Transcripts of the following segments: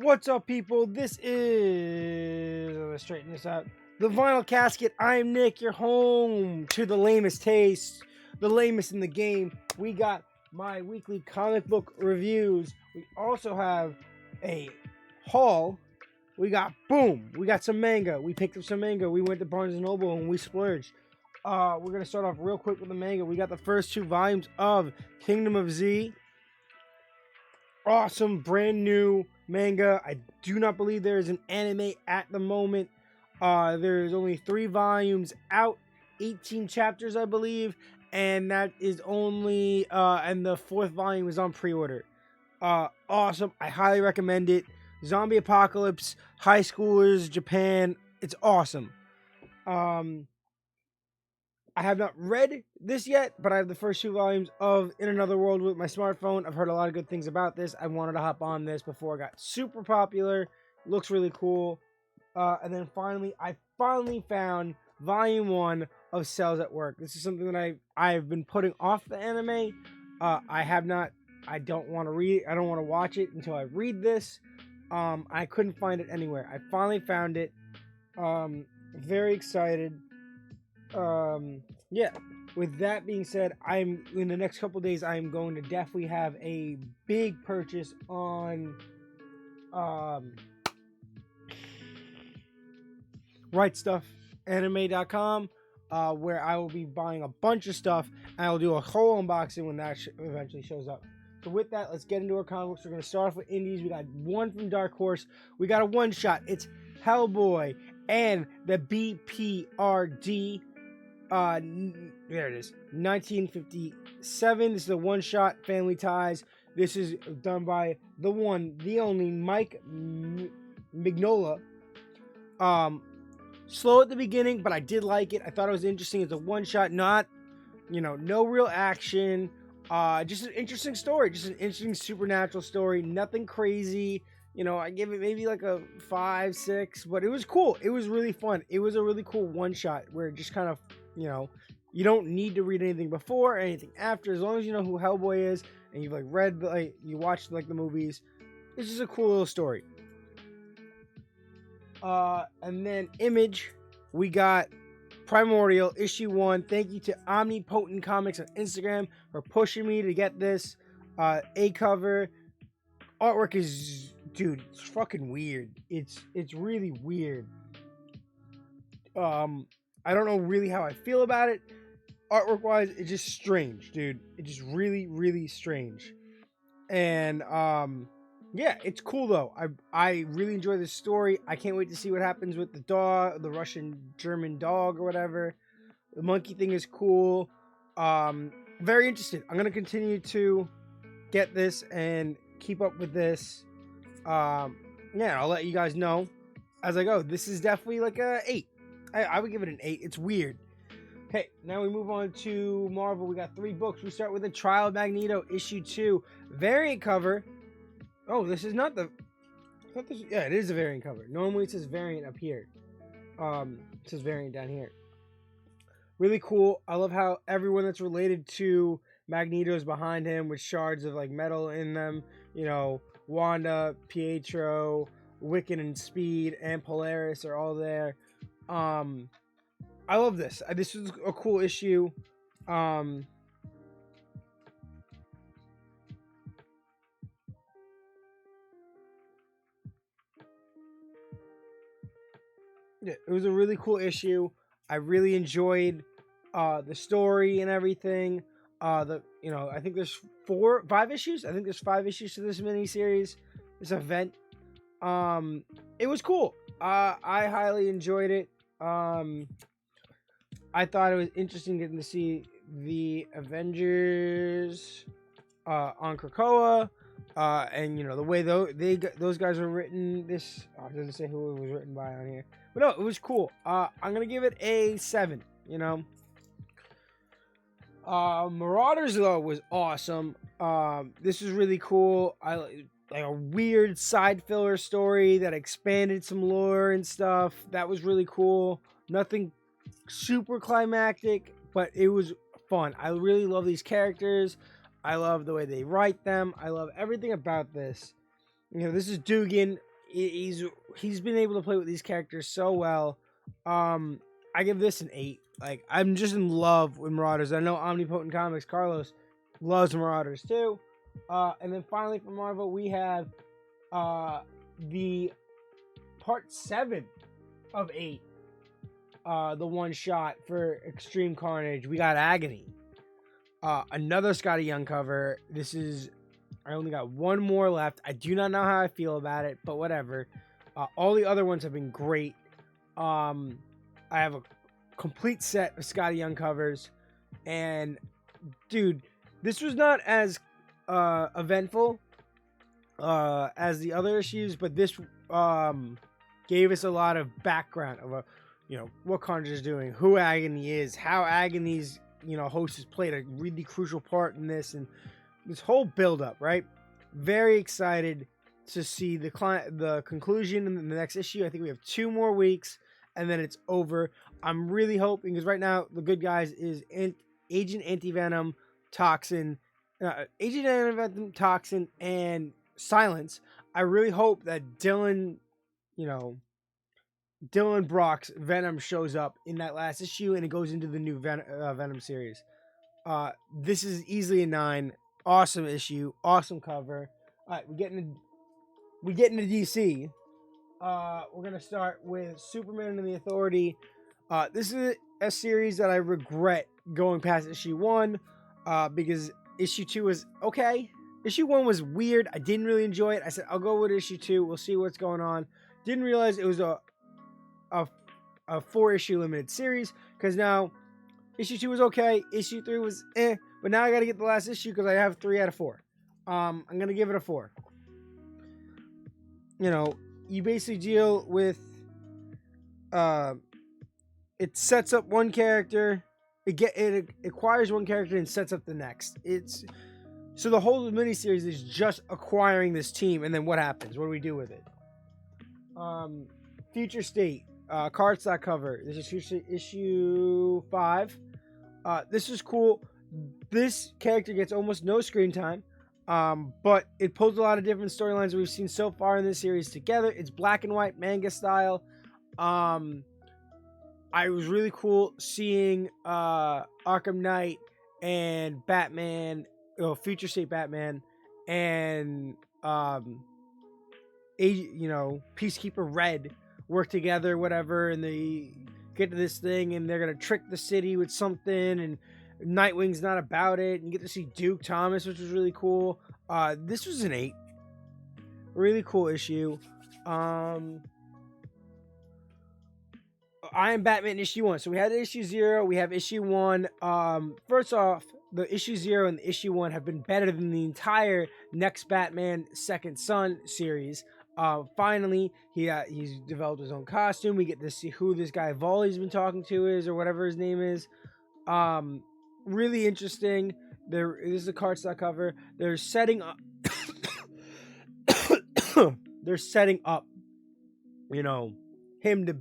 What's up, people? This is let's straighten this out. The Vinyl Casket. I'm Nick, your home to the lamest taste, the lamest in the game. We got my weekly comic book reviews. We also have a haul. We got some manga. We picked up some manga. We went to Barnes and Noble and we splurged. We're gonna start off real quick with the manga. We got the first two volumes of Kingdom of Z. Awesome, brand new manga. I do not believe there is an anime at the moment. There's only 3 volumes out, 18 chapters, I believe, and that is only and the 4th volume is on pre-order. Awesome. I highly recommend it. Zombie apocalypse, high schoolers, Japan. It's awesome. I have not read this yet, but I have the first 2 volumes of In Another World with my smartphone. I've heard a lot of good things about this. I wanted to hop on this before it got super popular. Looks really cool. And then finally, I found volume 1 of Cells at Work. This is something that I've been putting off the anime. I don't want to read it. I don't want to watch it until I read this. I couldn't find it anywhere. I finally found it. Very excited. Yeah, with that being said, I'm in the next couple days I'm going to definitely have a big purchase on rightstuffanime.com, where I will be buying a bunch of stuff and I'll do a whole unboxing when that eventually shows up. So with that, let's get into our comics. We're going to start off with indies. We got one from Dark Horse. We got a one shot. It's Hellboy and the BPRD. There it is, 1957. This is a one-shot, Family Ties. This is done by the one, the only Mike Mignola. Slow at the beginning, but I did like it. I thought it was interesting. It's a one-shot, not, no real action. Just an interesting story. Just an interesting supernatural story. Nothing crazy. I give it maybe like a 5, 6, but it was cool. It was really fun. It was a really cool one-shot where it just kind of, you don't need to read anything before or anything after. As long as you know who Hellboy is and you've read, you watched the movies, it's just a cool little story. And then Image, we got Primordial issue 1. Thank you to Omnipotent Comics on Instagram for pushing me to get this. A cover. Artwork is, dude, it's fucking weird. It's really weird. I don't know really how I feel about it. Artwork wise, it's just strange, dude. It's just really, really strange. And yeah, it's cool though. I really enjoy this story. I can't wait to see what happens with the dog, the Russian German dog or whatever. The monkey thing is cool. Very interested. I'm gonna continue to get this and keep up with this. Yeah, I'll let you guys know as I go. This is definitely like a 8. I would give it an 8. It's weird. Okay, now we move on to Marvel. We got 3 books. We start with The Trial of Magneto, issue 2. Variant cover. Oh, this is not the... Yeah, it is a variant cover. Normally it says variant up here. It says variant down here. Really cool. I love how everyone that's related to Magneto is behind him with shards of metal in them. Wanda, Pietro, Wiccan and Speed, and Polaris are all there. I love this. This is a cool issue. Yeah, it was a really cool issue. I really enjoyed the story and everything. I think there's 5 issues. I think there's 5 issues to this miniseries, this event. It was cool. I highly enjoyed it. I thought it was interesting getting to see the Avengers on Krakoa, and the way those guys were written. This it doesn't say who it was written by on here, but no, it was cool. I'm gonna give it a 7. Marauders though was awesome. This was really cool. I like a weird side filler story that expanded some lore and stuff. That was really cool. Nothing super climactic, but it was fun. I really love these characters. I love the way they write them. I love everything about this. This is Dugan. he's been able to play with these characters so well. I give this an 8. Like, I'm just in love with Marauders. I know Omnipotent Comics Carlos loves Marauders too. And then finally from Marvel, we have the part 7 of 8. The one shot for Extreme Carnage. We got Agony. Another Scotty Young cover. I only got one more left. I do not know how I feel about it, but whatever. All the other ones have been great. I have a complete set of Scotty Young covers. And, dude, this was not as eventful as the other issues, but this gave us a lot of background of what Carnage is doing, who Agony is, how Agony's host has played a really crucial part in this, and this whole build-up, right? Very excited to see the conclusion in the next issue. I think we have 2 more weeks, and then it's over. I'm really hoping, because right now the good guys is Agent Anti-Venom, Toxin, Agent Anti-Venom, Toxin, and Silence. I really hope that Dylan Brock's Venom shows up in that last issue, and it goes into the new Venom series. This is easily a 9. Awesome issue, awesome cover. All right, we get into DC. We're gonna start with Superman and the Authority. This is a series that I regret going past issue 1, because issue 2 was okay. Issue 1 was weird. I didn't really enjoy it. I said I'll go with issue 2. We'll see what's going on. Didn't realize it was a 4-issue limited series, because now issue 2 was okay, issue 3 was but now I gotta get the last issue because I have 3 out of 4. I'm gonna give it a 4. You basically deal with it sets up one character, it acquires one character and sets up the next. So the whole miniseries is just acquiring this team, and then what happens? What do we do with it? Future State, cardstock cover. This is Future State issue 5. This is cool. This character gets almost no screen time, but it pulls a lot of different storylines that we've seen so far in this series together. It's black and white manga style. I was really cool seeing Arkham Knight and Batman, Future State Batman, and Peacekeeper Red work together, whatever, and they get to this thing, and they're gonna trick the city with something, and Nightwing's not about it, and you get to see Duke Thomas, which was really cool. This was an 8. Really cool issue. I Am Batman issue 1. So we had issue 0, we have issue 1. First off, the issue 0 and the issue 1 have been better than the entire Next Batman Second Son series. Finally, he's developed his own costume. We get to see who this guy Volley's been talking to is, or whatever his name is. Really interesting. This is a cardstock cover. They're setting up. They're setting up, him to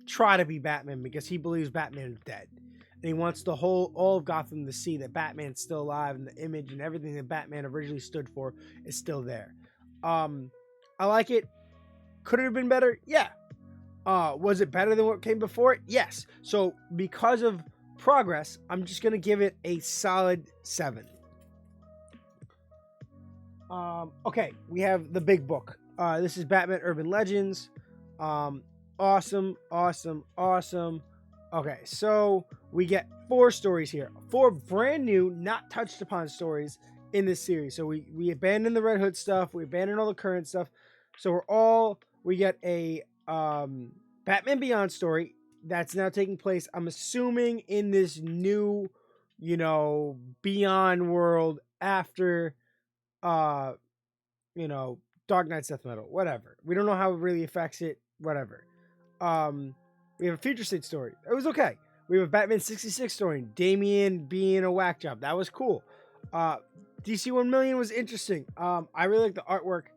try to be Batman because he believes Batman is dead, and he wants all of Gotham to see that Batman's still alive, and the image and everything that Batman originally stood for is still there. I like it. Could it have been better? Yeah. Was it better than what came before it? Yes. So because of progress, I'm just going to give it a solid 7. Okay, we have the big book. This is Batman Urban Legends. Awesome. Okay, so we get 4 stories here. 4 brand new, not touched upon stories in this series. So we abandon the Red Hood stuff. We abandon all the current stuff. So we get a Batman Beyond story that's now taking place, I'm assuming, in this new, Beyond world after, Dark Knight's Death Metal, whatever. We don't know how it really affects it, whatever. We have a Future State story. It was okay. We have a Batman 66 story, Damian being a whack job. That was cool. DC 1 Million was interesting. I really like the artwork.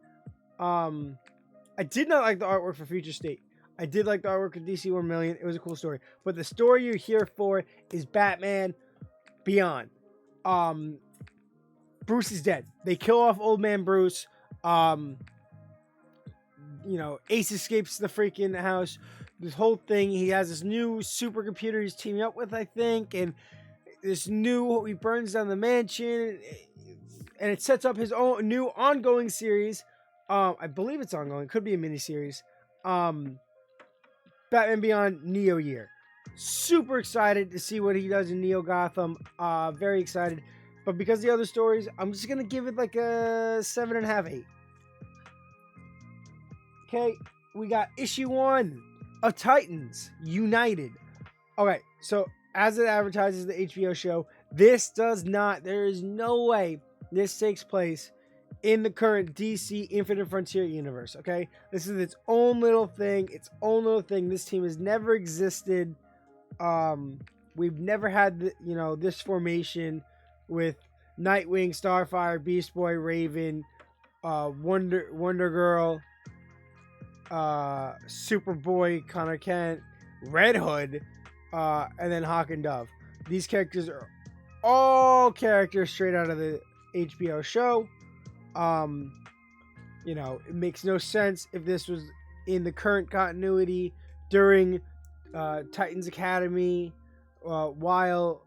I did not like the artwork for Future State. I did like the artwork of DC 1 Million. It was a cool story. But the story you're here for is Batman Beyond. Bruce is dead. They kill off old man Bruce. Ace escapes the freaking house. This whole thing, he has this new supercomputer he's teaming up with, I think, and he burns down the mansion, and it sets up his own new ongoing series. I believe it's ongoing, could be a miniseries. Batman Beyond Neo Year. Super excited to see what he does in Neo Gotham. Very excited. But because of the other stories, I'm just going to give it like a 7.5, 8. Okay, we got issue 1 of Titans United. Okay, so as it advertises the HBO show, there is no way this takes place in the current DC Infinite Frontier universe, okay? This is its own little thing, This team has never existed. We've never had this formation with Nightwing, Starfire, Beast Boy, Raven, Wonder Girl, Superboy, Connor Kent, Red Hood, and then Hawk and Dove. These characters are all characters straight out of the HBO show. It makes no sense if this was in the current continuity during Titans Academy, while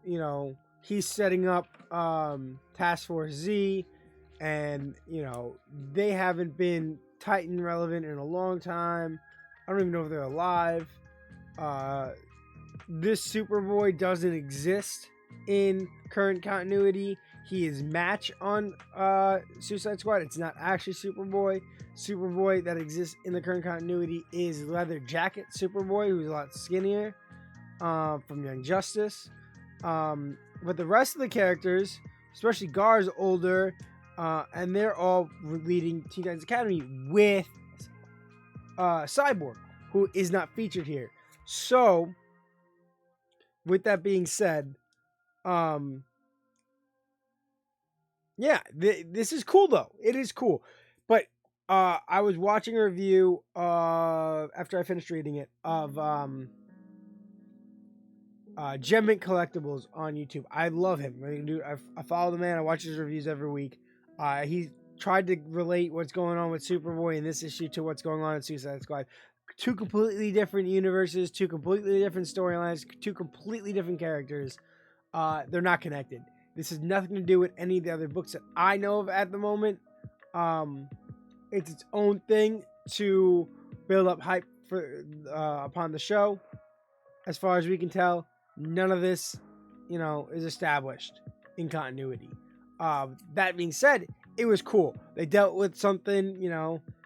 he's setting up Task Force Z, and they haven't been Titan relevant in a long time. I don't even know if they're alive. This Superboy doesn't exist in current continuity. He is Match on Suicide Squad. It's not actually Superboy. Superboy that exists in the current continuity is Leather Jacket Superboy, who's a lot skinnier, from Young Justice. But the rest of the characters, especially Gar's older, and they're all leading Teen Titans Academy with Cyborg, who is not featured here. So, with that being said, this is cool though. It is cool. But I was watching a review after I finished reading it of Gemmint Collectibles on YouTube. I love him. I follow the man. I watch his reviews every week. He tried to relate what's going on with Superboy in this issue to what's going on in Suicide Squad. Two completely different universes, two completely different storylines, two completely different characters. They're not connected. This has nothing to do with any of the other books that I know of at the moment. It's its own thing to build up hype for upon the show. As far as we can tell, none of this, is established in continuity. That being said, it was cool. They dealt with something,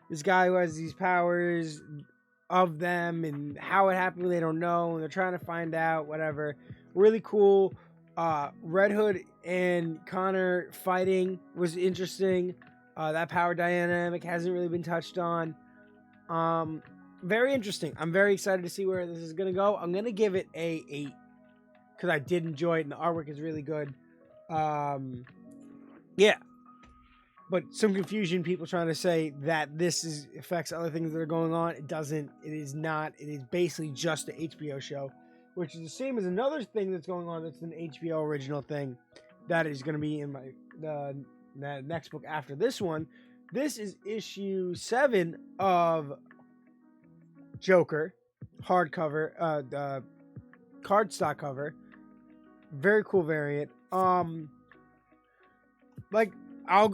this guy who has these powers of them, and how it happened, they don't know, and they're trying to find out, whatever. Really cool. Red Hood and Connor fighting was interesting. That power dynamic hasn't really been touched on. Very interesting. I'm very excited to see where this is going to go. I'm going to give it a 8 because I did enjoy it and the artwork is really good. Yeah. But some confusion, people trying to say that this affects other things that are going on. It doesn't. It is not. It is basically just the HBO show, which is the same as another thing that's going on that's an HBO original thing that is going to be in the next book after this one. This is issue 7 of Joker, hardcover, the cardstock cover. Very cool variant. I'm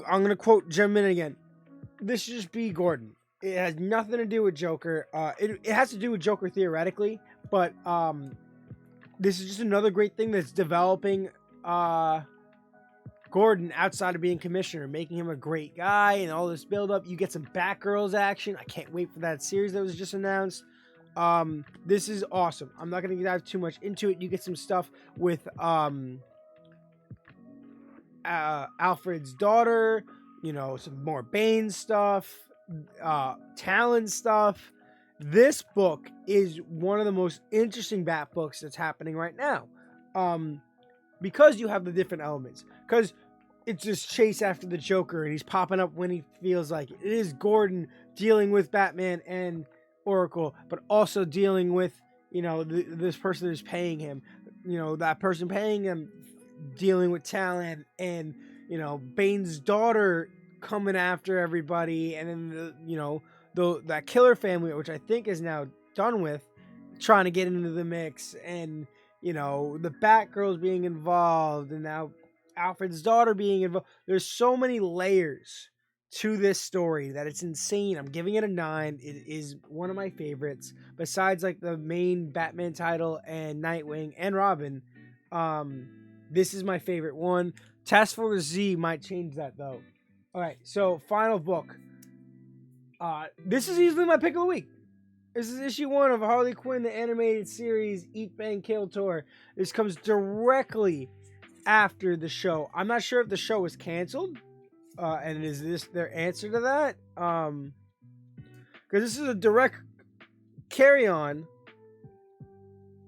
gonna quote Gemmint again. This should just be Gordon. It has nothing to do with Joker. It has to do with Joker theoretically, but this is just another great thing that's developing Gordon outside of being commissioner, making him a great guy, and all this build up. You get some Batgirls action. I can't wait for that series that was just announced. This is awesome. I'm not going to dive too much into it. You get some stuff with Alfred's daughter, some more Bane stuff, Talon stuff. This book is one of the most interesting Bat books that's happening right now. Because you have the different elements. Because it's just chase after the Joker, and he's popping up when he feels like it. It is Gordon dealing with Batman and Oracle, but also dealing with, this person who's paying him. That person paying him, dealing with Talon, and, Bane's daughter coming after everybody, and then, that killer family, which I think is now done with, trying to get into the mix, and you know, the Batgirls being involved, and now Alfred's daughter being involved. There's so many layers to this story that it's insane. I'm giving it a 9. It is one of my favorites. Besides like the main Batman title and Nightwing and Robin, this is my favorite one. Task Force Z might change that though. All right, so final book. This is easily my pick of the week. This is issue 1 of Harley Quinn, the animated series, Eat, Bang, Kill Tour. This comes directly after the show. I'm not sure if the show was canceled, and is this their answer to that? Because this is a direct carry-on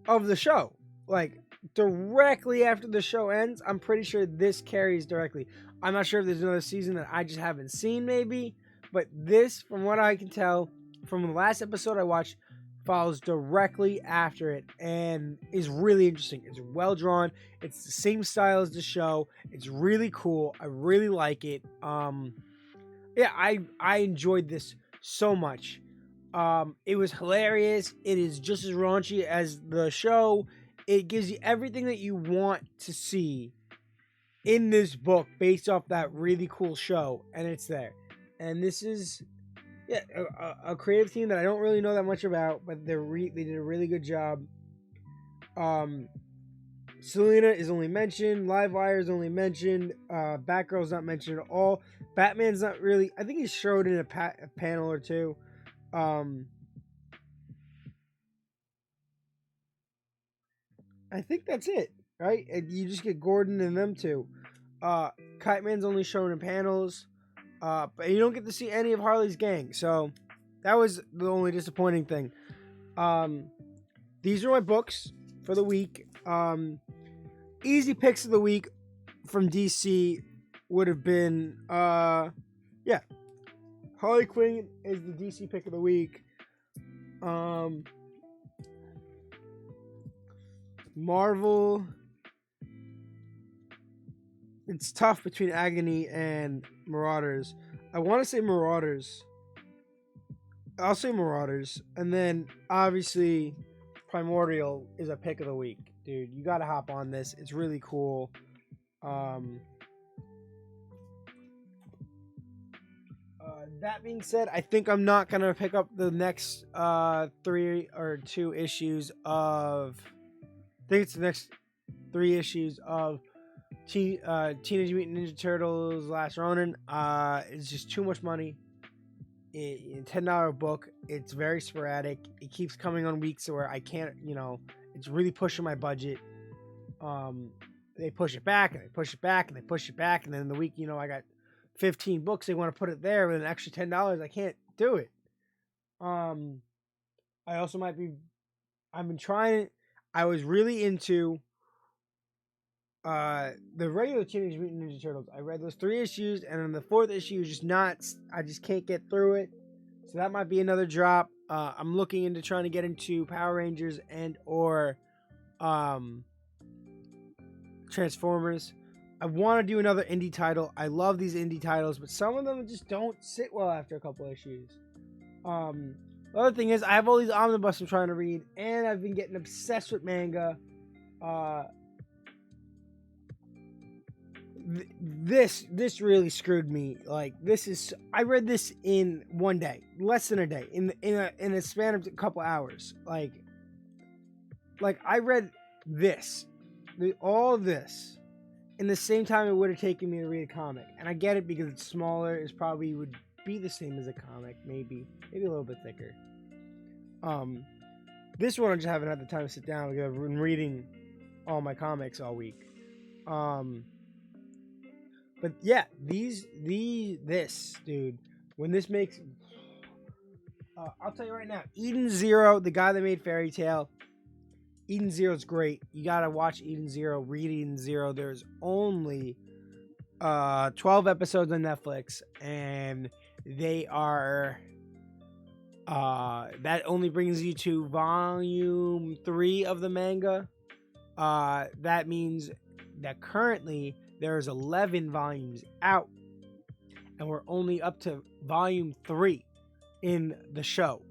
of the show. Like, directly after the show ends, I'm pretty sure this carries directly. I'm not sure if there's another season that I just haven't seen, maybe. But this, from what I can tell, from the last episode I watched, follows directly after it and is really interesting. It's well drawn. It's the same style as the show. It's really cool. I really like it. Yeah, I enjoyed this so much. It was hilarious. It is just as raunchy as the show. It gives you everything that you want to see in this book based off that really cool show, and it's there. And this is, yeah, a creative team that I don't really know that much about, but they did a really good job. Selena is only mentioned. Livewire is only mentioned. Batgirl's not mentioned at all. Batman's not really. I think he's showed in a panel or two. I think that's it, right? And you just get Gordon and them two. Kite Man's only shown in panels. But you don't get to see any of Harley's gang, so that was the only disappointing thing. These are my books for the week. Easy picks of the week from DC would have been, Harley Quinn is the DC pick of the week. Marvel, it's tough between Agony and Marauders. I want to say Marauders. I'll say Marauders. And then, obviously, Primordial is a pick of the week. Dude, you got to hop on this. It's really cool. That being said, I think I'm not going to pick up the next 3 or 2 issues of... I think it's the next 3 issues of Teenage Mutant Ninja Turtles Last Ronin. It's just too much money. $10 book. It's very sporadic. It keeps coming on weeks where I can't, it's really pushing my budget. They push it back and they push it back and they push it back. And then the week, I got 15 books. They want to put it there with an extra $10. I can't do it. I also I've been trying it. I was really into the regular Teenage Mutant Ninja Turtles. I read those 3 issues, and then the 4th issue is just not. I just can't get through it. So that might be another drop. I'm looking into trying to get into Power Rangers and or Transformers. I want to do another indie title. I love these indie titles, but some of them just don't sit well after a couple issues. The other thing is, I have all these omnibus I'm trying to read, and I've been getting obsessed with manga. This really screwed me. Like, I read this in one day, less than a day, in a span of a couple hours. Like I read all of this in the same time it would have taken me to read a comic. And I get it because it's smaller. It probably would be the same as a comic, maybe a little bit thicker. This one I just haven't had the time to sit down because I've been reading all my comics all week. But yeah, this dude, when this makes, I'll tell you right now, Eden Zero, the guy that made Fairy Tail, Eden Zero is great. You gotta watch Eden Zero, read Eden Zero. There's only 12 episodes on Netflix, and they are that only brings you to volume 3 of the manga. That means that currently there's 11 volumes out, and we're only up to volume 3. in the show.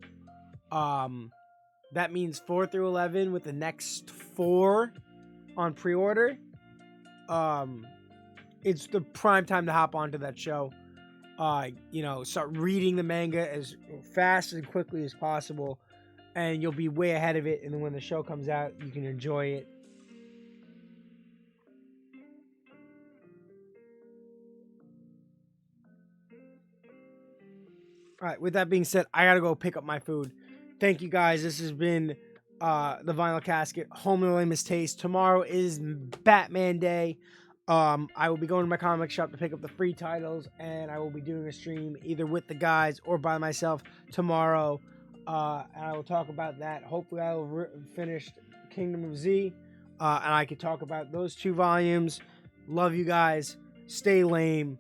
That means 4 through 11 with the next 4 on pre-order. It's the prime time to hop onto that show. Start reading the manga as fast and quickly as possible, and you'll be way ahead of it. And then when the show comes out, you can enjoy it. All right, with that being said, I gotta go pick up my food. Thank you guys. This has been the Vinyl Casket, Home of the Lamest Taste. Tomorrow is Batman Day. I will be going to my comic shop to pick up the free titles, and I will be doing a stream either with the guys or by myself tomorrow. And I will talk about that. Hopefully, I will finish Kingdom of Z, and I can talk about those 2 volumes. Love you guys. Stay lame.